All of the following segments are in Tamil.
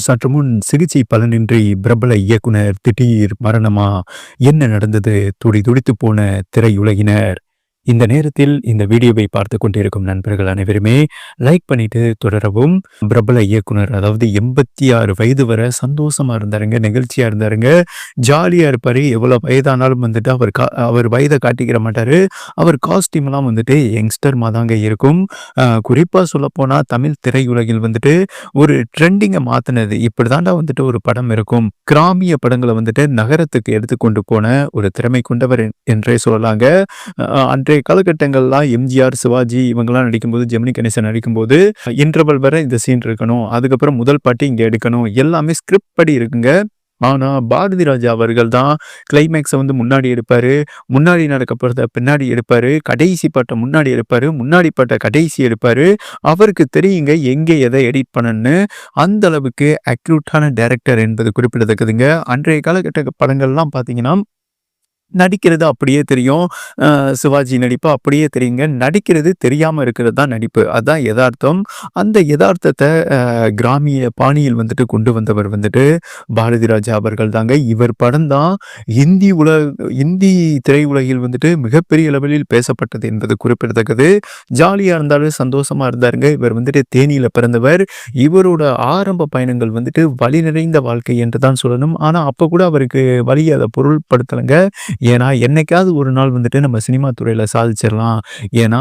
சற்று முன் சிகிச்சை பலனின்றி பிரபல இயக்குனர் திடீர் மரணமா? என்ன நடந்தது? துடி துடித்து போன திரையுலகினர். இந்த நேரத்தில் இந்த வீடியோவை பார்த்து கொண்டிருக்கும் நண்பர்கள் அனைவருமே லைக் பண்ணிட்டு தொடரவும். பிரபல இயக்குனர், அதாவது 86 வயது வரை சந்தோஷமா இருந்தாருங்க, நெகிழ்ச்சியா இருந்தாருங்க, ஜாலியா இருப்பாரு. எவ்வளவு வயதானாலும் வந்துட்டு அவர் வயதை காட்டிக்கிற மாட்டாரு. அவர் காஸ்டியூம் எல்லாம் வந்துட்டு யங்ஸ்டர் மாதாங்க இருக்கும். குறிப்பா சொல்ல போனா தமிழ் திரையுலகில் வந்துட்டு ஒரு ட்ரெண்டிங்கை மாத்தினது இப்படிதாண்டா வந்துட்டு ஒரு படம் இருக்கும். கிராமிய படங்களை வந்துட்டு நகரத்துக்கு எடுத்துக்கொண்டு போன ஒரு திறமை கொண்டவர் என்றே சொல்லலாங்க. அன்றைய காலகட்டங்கள்லாம் எம்ஜிஆர், சிவாஜி இவங்கெல்லாம் நடிக்கும்போது, ஜெமினி கணேசன் நடிக்கும்போது இன்டர்வல் வரை இந்த சீன் இருக்கணும், அதுக்கப்புறம் முதல் பாட்டு இங்க எடுக்கணும், எல்லாமே ஸ்கிரிப்ட் படி இருக்குங்க. ஆனா பாரதி ராஜா அவர்கள் தான் கிளைமேக்ஸை வந்து முன்னாடி எடுப்பாரு, முன்னாடி நடக்க போறத பின்னாடி எடுப்பாரு, கடைசி பாட்டை முன்னாடி எடுப்பாரு, முன்னாடி பாட்டை கடைசி எடுப்பாரு. அவருக்கு தெரியுங்க எங்க எதை எடிட் பண்ணணும்னு. அந்த அளவுக்கு அக்யூரேட்டான டைரக்டர் என்பது குறிப்பிடத்தக்கதுங்க. அன்றைய காலகட்ட படங்கள்லாம் பார்த்தீங்கன்னா நடிக்கிறது அப்படியே தெரியும். சிவாஜி நடிப்பு அப்படியே தெரியுங்க. நடிக்கிறது தெரியாம இருக்கிறது தான் நடிப்பு. அதான் எதார்த்தம். அந்த எதார்த்தத்தை கிராமிய பாணியில் வந்துட்டு கொண்டு வந்தவர் வந்துட்டு பாரதி ராஜா அவர்கள் தாங்க. இவர் படம் தான் இந்தி திரையுலகில் வந்துட்டு மிகப்பெரிய லெவலில் பேசப்பட்டது என்பது குறிப்பிடத்தக்கது. ஜாலியா இருந்தாலும் சந்தோஷமா இருந்தாருங்க. இவர் வந்துட்டு தேனியில பிறந்தவர். இவரோட ஆரம்ப பயணங்கள் வந்துட்டு வலி நிறைந்த வாழ்க்கை என்று தான் சொல்லணும். ஆனா அப்ப கூட அவருக்கு வலியை அதை பொருள்படுத்தலைங்க. ஏன்னா என்னைக்காவது ஒரு நாள் வந்துட்டு நம்ம சினிமா துறையில சாதிச்சிடலாம். ஏன்னா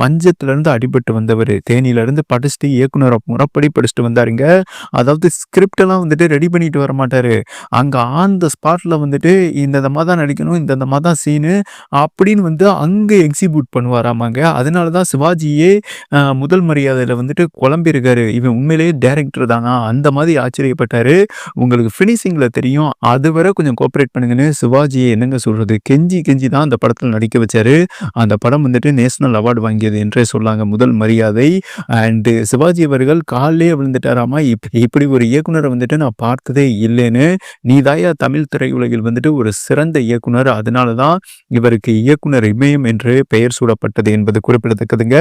பஞ்சத்திலிருந்து அடிபட்டு வந்தவர் தேனியிலிருந்து படிச்சுட்டு இயக்குனர் முறைப்படி படிச்சுட்டு வந்தாருங்க. அதாவது ஸ்கிரிப்ட் எல்லாம் வந்துட்டு ரெடி பண்ணிட்டு வர மாட்டாரு. அங்க ஆன் த ஸ்பாட்ல வந்துட்டு இந்த தான் நடிக்கணும், இந்த தான் சீனு அப்படின்னு வந்து அங்க எக்ஸிக்யூட் பண்ணுவாராமாங்க. அதனாலதான் சிவாஜியே முதல் மரியாதையில வந்துட்டு குழம்பிருக்காரு. இவன் உண்மையிலேயே டைரக்டர் தானா அந்த மாதிரி ஆச்சரியப்பட்டாரு. உங்களுக்கு பினிஷிங்ல தெரியும். அதுவரை கொஞ்சம் கோஆபரேட் பண்ணுங்கன்னு சிவாஜியை என்னங்க சொல்றது, கெஞ்சி கெஞ்சி தான் அந்த படத்தில் நடிக்க வச்சாரு. அந்த படம் வந்துட்டு நேஷனல் அவார்டு வாங்கியது என்றே சொல்லாங்க, முதல் மரியாதை. அண்டு சிவாஜி அவர்கள் காலிலே விழுந்துட்டாராமா, இப்படி ஒரு இயக்குனரை வந்துட்டு நான் பார்த்ததே இல்லைன்னு. நீதாயா தமிழ் திரையுலகில் வந்துட்டு ஒரு சிறந்த இயக்குனர், அதனாலதான் இவருக்கு இயக்குனர் இமயம் என்று பெயர் சூடப்பட்டது என்பது குறிப்பிடத்தக்கதுங்க.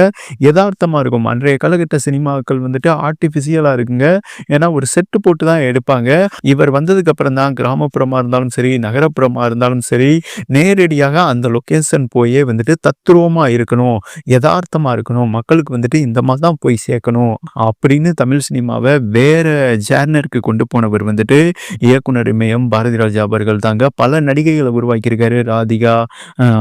யதார்த்தமா இருக்கும். அன்றைய காலகட்ட சினிமாக்கள் வந்துட்டு ஆர்டிபிஷியலா இருக்குங்க. ஏன்னா ஒரு செட்டு போட்டு தான் எடுப்பாங்க. இவர் வந்ததுக்கு அப்புறம் தான் கிராமப்புறமா இருந்தாலும் சரி, நகரப்புறமா இருந்தாலும் சரி, நேரடியாக அந்த லொகேஷன் போயே வந்துட்டு தத்ரூபமா இருக்கணும், யதார்த்தமா இருக்கணும், மக்களுக்கு வந்துட்டு இந்த மாதிரி தான் போய் சேர்க்கணும் அப்படின்னு தமிழ் சினிமாவை வேற ஜேர்னருக்கு கொண்டு போனவர் வந்துட்டு இயக்குனர் இமயம் பாரதி ராஜா அவர்கள் தாங்க. பல நடிகைகளை உருவாக்கியிருக்காரு. ராதிகா,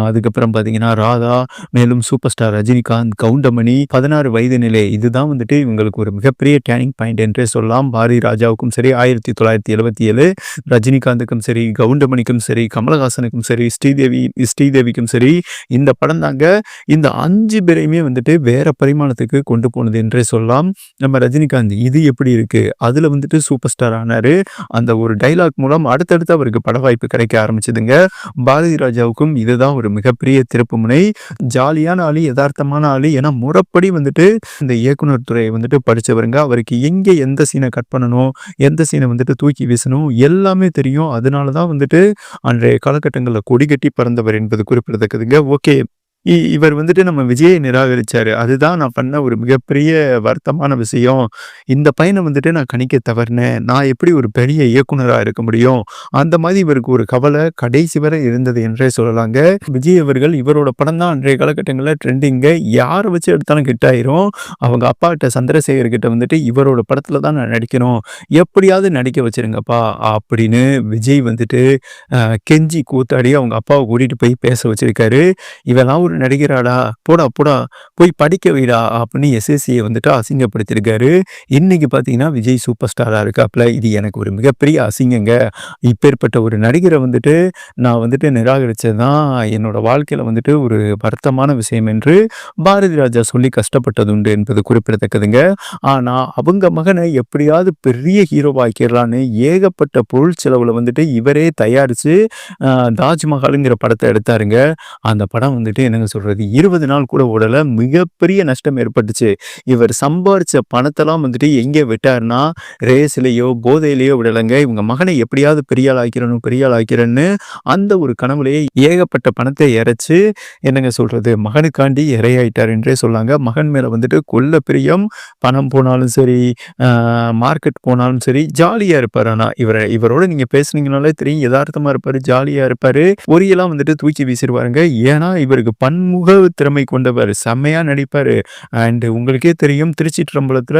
அதுக்கப்புறம் பார்த்தீங்கன்னா ராதா, மேலும் சூப்பர் ஸ்டார் ரஜினிகாந்த், கவுண்டமணி, 16 வயது நிலை, இதுதான் வந்துட்டு இவங்களுக்கு ஒரு மிகப்பெரிய டேர்னிங் பாயிண்ட் என்றே சொல்லலாம். பாரதி ராஜாவுக்கும் சரி, 1977, ரஜினிகாந்துக்கும் சரி, கவுண்டமணிக்கும் சரி, கமலஹாசனுக்கும் சரி, ஸ்ரீதேவிக்கும் சரி, இந்த படம் தாங்க இந்த 5 பேரையுமே வந்துட்டு வேற பரிமாணத்துக்கு கொண்டு போனது என்றே சொல்லலாம். நம்ம ரஜினிகாந்த் இது எப்படி இருக்கு, அதுல வந்துட்டு சூப்பர் ஸ்டார் ஆனாரு. அந்த ஒரு டைலாக் மூலம் அடுத்தடுத்து அவருக்கு பட வாய்ப்பு கிடைக்க ஆரம்பிச்சதுங்க. பாரதி ராஜாவுக்கும் இதுதான் ஒரு மிகப்பெரிய திருப்பு முனை. ஜாலியான ஆளு, யதார்த்தமான ஆளு. ஏன்னா முறைப்படி வந்துட்டு இந்த இயக்குனர் துறையை வந்துட்டு படிச்சவருங்க. அவருக்கு எங்க எந்த சீனை கட் பண்ணணும், எந்த சீனை வந்துட்டு தூக்கி வீசணும் எல்லாமே தெரியும். அதனாலதான் வந்துட்டு அன்றைய காலகட்டங்களில் கொடி கட்டி பறந்தவர் என்பது குறிப்பிடத்தக்கதுங்க. ஓகே, இவர் வந்துட்டு நம்ம விஜயை நிராகரிச்சாரு. அதுதான் நான் பண்ண ஒரு மிகப்பெரிய வருத்தமான விஷயம். இந்த பையனை வந்துட்டு நான் கணிக்க தவறினேன். நான் எப்படி ஒரு பெரிய இயக்குனரா இருக்க முடியும்? அந்த மாதிரி இவருக்கு ஒரு கவலை கடைசி வரை இருந்தது என்றே சொல்லலாங்க. விஜய் அவர்கள் இவரோட படம் தான் அன்றைய காலகட்டங்களில் ட்ரெண்டிங்க. யாரை வச்சு எடுத்தாலும் ஹிட் ஆயிரும். அவங்க அப்பா கிட்ட, சந்திரசேகர் கிட்ட வந்துட்டு இவரோட படத்துல தான் நான் நடிக்கணும், எப்படியாவது நடிக்க வச்சிருங்கப்பா அப்படின்னு விஜய் வந்துட்டு கெஞ்சி கூத்தாடி அவங்க அப்பாவை கூட்டிட்டு போய் பேச வச்சிருக்காரு. இவெல்லாம் ஒரு நடிகராடா, போடா போடா போய் படிக்க வைடா அப்படின்னு எஸ்எஸ்சியை வந்துட்டு அசிங்கப்படுத்திருக்காரு. இன்னைக்கு பார்த்தீங்கன்னா விஜய் சூப்பர் ஸ்டாரா இருக்காப்ல. இது எனக்கு ஒரு மிகப்பெரிய அசிங்கங்க. இப்பேற்பட்ட ஒரு நடிகரை வந்துட்டு நான் வந்துட்டு நிராகரிச்சதுதான் என்னோட வாழ்க்கையில வந்துட்டு ஒரு வருத்தமான விஷயம் என்று பாரதி ராஜா சொல்லி கஷ்டப்பட்டது உண்டு என்பது குறிப்பிடத்தக்கதுங்க. ஆனா அவங்க மகனை எப்படியாவது பெரிய ஹீரோவாக்கிடலான்னு ஏகப்பட்ட பொருள் செலவுல வந்துட்டு இவரே தயாரிச்சு தாஜ்மஹாலுங்கிற படத்தை எடுத்தாருங்க. அந்த படம் வந்துட்டு என்ன என்னங்க சொல்றது 20 நாள் கூட ஓடல. மிகப்பெரிய நஷ்டம் ஏற்பட்டுச்சு. இவர் சம்பாரிச்ச பணத்தெல்லாம் வந்துட்டு எங்கே விட்டார்னா, ரேஸ்லயோ, போதையிலயோ விடலங்க. இவங்க மகனை எப்படியாவது பெரிய ஆள் ஆக்கிறணும், பெரிய ஆள் ஆக்கிறேன்னு அந்த ஒரு கனவுலயே ஏகப்பட்ட பணத்தை இறைச்சு, என்னங்க சொல்றது மகனுக்காண்டி இரையாயிட்டார் என்றே சொல்லாங்க. மகன் மேல வந்துட்டு கொள்ள பிரியம். பணம் போனாலும் சரி, மார்க்கெட் போனாலும் சரி, ஜாலியா இருப்பாரு. ஆனா இவரோட நீங்க பேசுனீங்கனாலே தெரியும். எதார்த்தமா இருப்பாரு, ஜாலியா இருப்பாரு. பொரியெல்லாம் வந்துட்டு தூக்கி வீசிருவாருங்க. ஏன்னா இவருக்கு பன்முக திறமை கொண்டவர். செம்மையா நடிப்பாரு. அண்ட் உங்களுக்கே தெரியும் திருச்சிற்றம்பலத்துல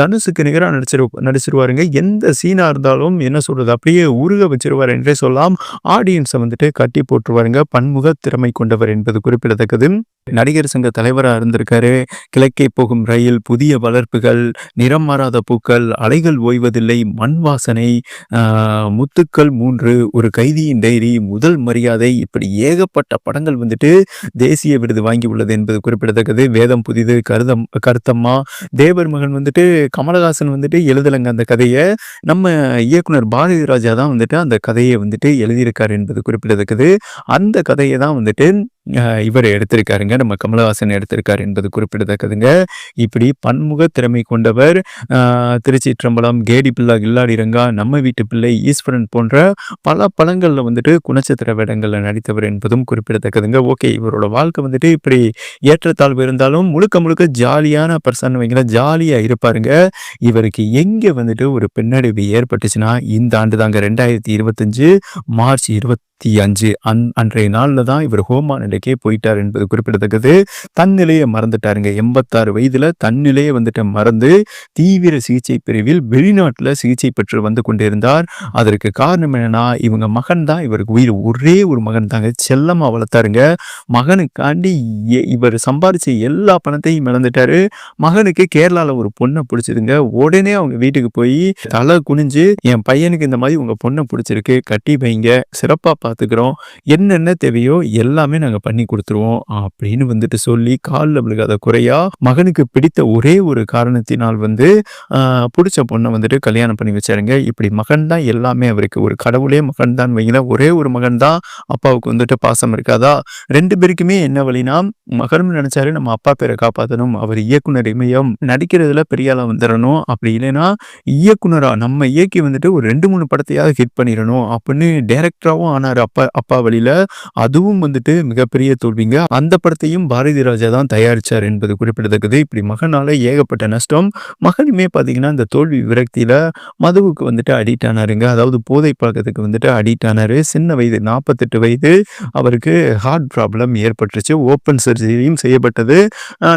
தனுஷுக்கு நிகரா நடிச்சிருவாருங்க. எந்த சீனா இருந்தாலும் என்ன சொல்றது அப்படியே உருக வச்சிருவார் என்றே சொல்லலாம். ஆடியன்ஸை வந்துட்டு கட்டி போட்டுருவாருங்க. பன்முக திறமை கொண்டவர் என்பது குறிப்பிடத்தக்கது. நடிகர் சங்க தலைவரா இருந்திருக்காரு. கிழக்கே போகும் ரயில், புதிய வளர்ப்புகள், நிறம் மாறாத பூக்கள், அலைகள் ஓய்வதில்லை, மண் வாசனை, முத்துக்கள் 3, ஒரு கைதியின் டைரி, முதல் மரியாதை, இப்படி ஏகப்பட்ட படங்கள் வந்துட்டு தேசிய விருது வாங்கி உள்ளது என்பது குறிப்பிடத்தக்கது. வேதம் புதிது, கருத்தம்மா, தேவர் மகன் வந்துட்டு கமலஹாசன் வந்துட்டு எழுதலைங்க அந்த கதையை. நம்ம இயக்குனர் பாரதி ராஜா தான் வந்துட்டு அந்த கதையை வந்துட்டு எழுதியிருக்காரு என்பது குறிப்பிடத்தக்கது. அந்த கதையை தான் வந்துட்டு இவர் எடுத்திருக்காருங்க. நம்ம கமலஹாசன் எடுத்திருக்காரு என்பது குறிப்பிடத்தக்கதுங்க. இப்படி பன்முக திறமை கொண்டவர். திருச்சிற்றம்பலம், கேடி பிள்ளா, கில்லாடி ரங்கா, நம்ம வீட்டு பிள்ளை, ஈஸ்வரன் போன்ற பல படங்கள்ல வந்துட்டு குணச்சித்திர வேடங்கள்ல நடித்தவர் என்பதும் குறிப்பிடத்தக்கதுங்க. ஓகே, இவரோட வாழ்க்கை வந்துட்டு இப்படி ஏற்றத்தாழ்வு இருந்தாலும் முழுக்க முழுக்க ஜாலியான பர்சன் வைங்கள, ஜாலியா இருப்பாருங்க. இவருக்கு எங்க வந்துட்டு ஒரு பின்னடைவு ஏற்பட்டுச்சுன்னா இந்த ஆண்டு தாங்க 2025 மார்ச் 25 அன்றைய நாள்ல தான் இவர் ஹோமா நிலைக்கே போயிட்டார் என்பது குறிப்பிடத்தக்கது. தன்னிலையை மறந்துட்டாருங்க. 86 வயதுல தன்னிலையை வந்துட்டு மறந்து தீவிர சிகிச்சை பிரிவில் வெளிநாட்டுல சிகிச்சை பெற்று வந்து கொண்டிருந்தார். அதற்கு காரணம் என்னன்னா இவங்க மகன் தான் இவருக்கு உயிர். ஒரே ஒரு மகன் தாங்க, செல்லமா வளர்த்தாருங்க. மகனுக்காண்டி இவர் சம்பாரிச்ச எல்லா பணத்தையும் இழந்துட்டாரு. மகனுக்கு கேரளால ஒரு பொண்ணை பிடிச்சதுங்க. உடனே அவங்க வீட்டுக்கு போய் தலை குனிஞ்சு, என் பையனுக்கு இந்த மாதிரி உங்க பொண்ணை பிடிச்சிருக்கு, கட்டி வைங்க, சிறப்பா பார்த்துக்கிறோம், என்னென்ன தேவையோ எல்லாமே நாங்கள் பண்ணி கொடுத்துருவோம் அப்படின்னு வந்துட்டு சொல்லி காலில் விழுகாத குறையா மகனுக்கு பிடித்த ஒரே ஒரு காரணத்தினால் வந்து பிடிச்ச பொண்ணை வந்துட்டு கல்யாணம் பண்ணி வச்சாருங்க. இப்படி மகன் தான் எல்லாமே அவருக்கு. ஒரு கடவுளே மகன் தான் வைங்களா. ஒரே ஒரு மகன் தான். அப்பாவுக்கு வந்துட்டு பாசம் இருக்காதா? 2 பேருக்குமே என்ன வழினா, மகனும் நினைச்சாரு நம்ம அப்பா பேரை காப்பாற்றணும், அவர் இயக்குனர் இமயம், நடிக்கிறதுல பெரிய ஆளா வந்துடணும், அப்படி இல்லைன்னா இயக்குனரா நம்ம இயக்கி வந்துட்டு ஒரு 2-3 படத்தையாவது ஹிட் பண்ணிடணும் அப்படின்னு டைரக்டராகவும் ஆனார் அப்பா வழியில. அதுவும் வந்துட்டு மிகப்பெரிய தோல்விங்க. அந்த படத்தையும் பாரதி ராஜா தான் தயாரிச்சார் என்பது குறிப்பிடத்தக்கது. இப்படி மகனால ஏகப்பட்ட நஷ்டம். மகனுமே பாத்தீங்கன்னா இந்த தோல்வி விரக்தியில மதுவுக்கு வந்துட்டு அடிக்ட் ஆனாருங்க. அதாவது போதை பழக்கத்துக்கு வந்துட்டு அடிக்ட் ஆனாரு. சின்ன வயது 48 வயது அவருக்கு ஹார்ட் ப்ராப்ளம் ஏற்பட்டுருச்சு. ஓப்பன் சர்ஜரியும் செய்யப்பட்டது.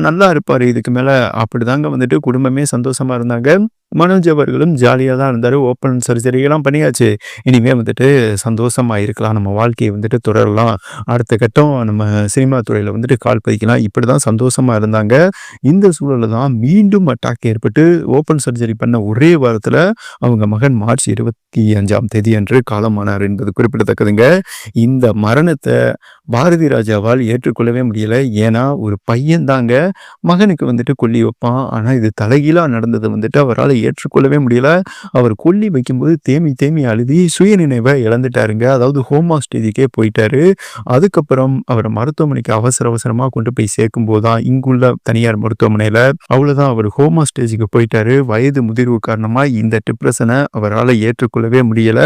நல்லா இருப்பாரு இதுக்கு மேல அப்படிதாங்க வந்துட்டு குடும்பமே சந்தோஷமா இருந்தாங்க. மனோஜ் அவர்களும் ஜாலியாக தான் இருந்தார். ஓப்பன் சர்ஜரிலாம் பண்ணியாச்சு. இனிமேல் வந்துட்டு சந்தோஷமாக இருக்கலாம், நம்ம வாழ்க்கையை வந்துட்டு தொடரலாம், அடுத்த கட்டம் நம்ம சினிமா துறையில் வந்துட்டு கால் பதிக்கலாம், இப்படி தான் சந்தோஷமாக இருந்தாங்க. இந்த சூழலில் தான் மீண்டும் அட்டாக் ஏற்பட்டு ஓப்பன் சர்ஜரி பண்ண ஒரே வாரத்தில் அவங்க மகன் மார்ச் 25ஆம் தேதி அன்று காலமானார் என்பது குறிப்பிடத்தக்கதுங்க. இந்த மரணத்தை பாரதி ராஜாவால் ஏற்றுக்கொள்ளவே முடியல. ஏன்னா ஒரு பையன் தாங்க மகனுக்கு வந்துட்டு கொல்லி வைப்பான். ஆனால் இது தலைகீழா நடந்தது வந்துட்டு அவரால் ஏற்றுக்கொள்ளவே முடியல. அவர் கொல்லி வைக்கும்போது தேமி அழுதி சுயநினைவை இழந்துட்டாருங்க. அதாவது ஹோமா ஸ்டேஜுக்கே போயிட்டாரு. அதுக்கப்புறம் அவரை மருத்துவமனைக்கு அவசரமா கொண்டு போய் சேர்க்கும் போதுதான் இங்குள்ள தனியார் மருத்துவமனையில அவ்வளவுதான் அவர் ஹோமா ஸ்டேஜுக்கு போயிட்டாரு. வயது முதிர்வு காரணமா இந்த டிப்ரெஷனை அவரால் ஏற்றுக்கொள்ளவே முடியல.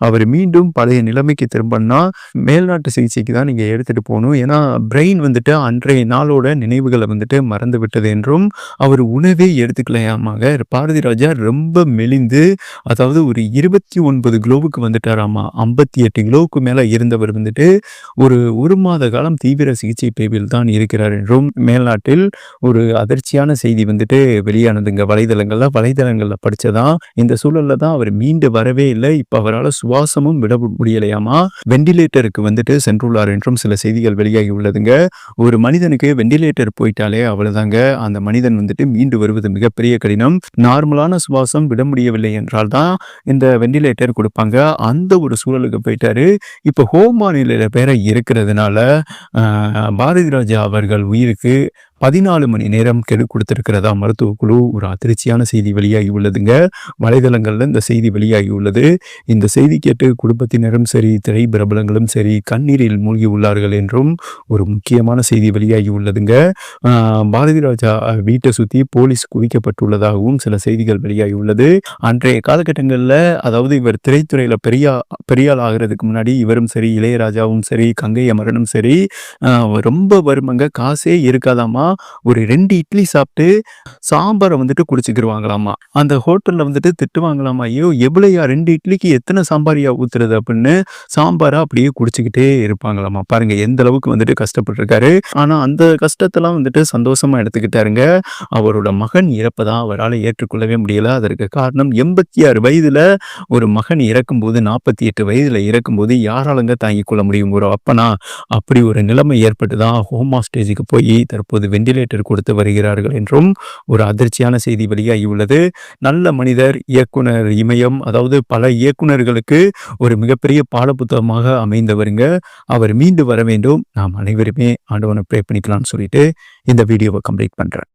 அவர் மீண்டும் பழைய நிலைமைக்கு திரும்பினா மேல்நாட்டு சிகிச்சைக்கு தான் நீங்க எடுத்துட்டு போகணும். ஏன்னா பிரெயின் வந்துட்டு அன்றைய நாளோட நினைவுகளை வந்துட்டு மறந்து விட்டது என்றும் அவர் உணவே எடுத்துக்கலையாமாங்க. பாரதி ராஜா ரொம்ப மெலிந்து, அதாவது ஒரு 29 கிலோவுக்கு வந்துட்டாராமா. 58 கிலோவுக்கு மேல இருந்தவர் வந்துட்டு ஒரு மாத காலம் தீவிர சிகிச்சை பிரிவில் தான் இருக்கிறார் என்றும் மேல்நாட்டில் ஒரு அதிர்ச்சியான செய்தி வந்துட்டு வெளியானதுங்க. வலைதளங்கள்ல படிச்சதான். இந்த சூழல்ல தான் அவர் மீண்டு வரவே இல்லை. இப்ப அவரால் சுவாசமும் விட முடியலையாமா. வெண்டிலேட்டருக்கு வந்துட்டு சென்றுள்ளார் என்றும் சில செய்திகள் வெளியாகி உள்ளதுங்க. ஒரு மனிதனுக்கு வெண்டிலேட்டர் போயிட்டாலே அவ்வளவுதாங்க. அந்த மனிதன் வந்துட்டு மீண்டு வருவது மிகப்பெரிய கடினம். நார்மலான சுவாசம் விட முடியவில்லை என்றால் தான் இந்த வெண்டிலேட்டர் கொடுப்பாங்க. அந்த ஒரு சூழலுக்கு போயிட்டாரு. இப்போ ஹோமா நிலையில பேர இருக்கிறதுனால பாரதி ராஜா அவர்கள் உயிருக்கு 14 மணி நேரம் கெடு கொடுத்திருக்கிறதா மருத்துவ குழு. ஒரு அதிர்ச்சியான செய்தி வெளியாகி உள்ளதுங்க. வலைதளங்கள்ல இந்த செய்தி வெளியாகி உள்ளது. இந்த செய்தி கேட்டு குடும்பத்தினரும் சரி, திரை பிரபலங்களும் சரி கண்ணீரில் மூழ்கி உள்ளார்கள் என்றும் ஒரு முக்கியமான செய்தி வெளியாகி உள்ளதுங்க. பாரதி ராஜா வீட்டை சுத்தி போலீஸ் குவிக்கப்பட்டுள்ளதாகவும் சில செய்திகள் வெளியாகி உள்ளது. அன்றைய காலகட்டங்களில், அதாவது இவர் திரைத்துறையில பெரிய ஆள் ஆகிறதுக்கு முன்னாடி இவரும் சரி, இளையராஜாவும் சரி, கங்கை அமரனும் சரி ரொம்ப வருமங்க. காசே இருக்காதாமா. ஒரு 2 இட்லி சாப்பிட்டு சாம்பாரை வந்துட்டு குடிச்சுக்கிருவாங்களாமா. அந்த ஹோட்டல்ல வந்துட்டு திட்டுவாங்களாமா, ஐயோ எவ்வளையா 2 இட்லிக்கு எத்தனை சாம்பாரியா ஊத்துறது அப்படின்னு சாம்பாரை அப்படியே குடிச்சுக்கிட்டே இருப்பாங்களாமா. பாருங்க எந்த அளவுக்கு வந்துட்டு கஷ்டப்பட்டிருக்காரு. ஆனா அந்த கஷ்டத்தெல்லாம் வந்துட்டு சந்தோஷமா எடுத்துக்கிட்டாருங்க. அவரோட மகன் இறப்பதான் அவரால் ஏற்றுக்கொள்ளவே முடியல. அதற்கு காரணம் 86 வயதுல ஒரு மகன் இறக்கும்போது, 48 வயதுல இறக்கும்போது யாராலங்க தாங்கிக் கொள்ள முடியும் ஒரு அப்பனா? அப்படி ஒரு நிலைமை ஏற்பட்டுதான் ஹோமா ஸ்டேஜுக்கு போய் தற்போது வெண்டிலேட்டர் கொடுத்து வருகிறார்கள் என்றும் ஒரு அதிர்ச்சியான செய்தி வெளியாகி உள்ளது. நல்ல மனிதர், இயக்குனர் இமயம், அதாவது பல இயக்குனர்களுக்கு ஒரு மிகப்பெரிய பாடப்புத்தகமாக அமைந்தவருங்க. அவர் மீண்டு வர வேண்டும். நாம் அனைவருமே ஆண்டவனை ப்ரே பண்ணிக்கலாம்னு சொல்லிட்டு இந்த வீடியோவை கம்ப்ளீட் பண்றேன்.